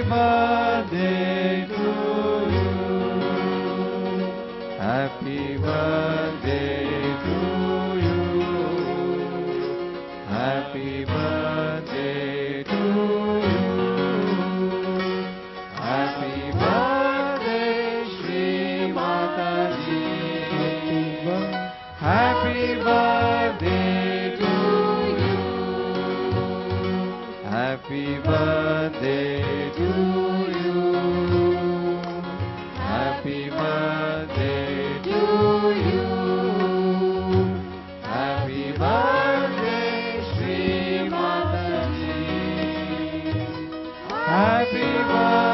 birthday to you. Happy birthday to you. Happy birthday to you. Happy birthday, Shri Mataji. Happy birthday to you. Happy birthday to you. Happy birthday to you. Happy birthday, Shri Mataji. Happy birthday.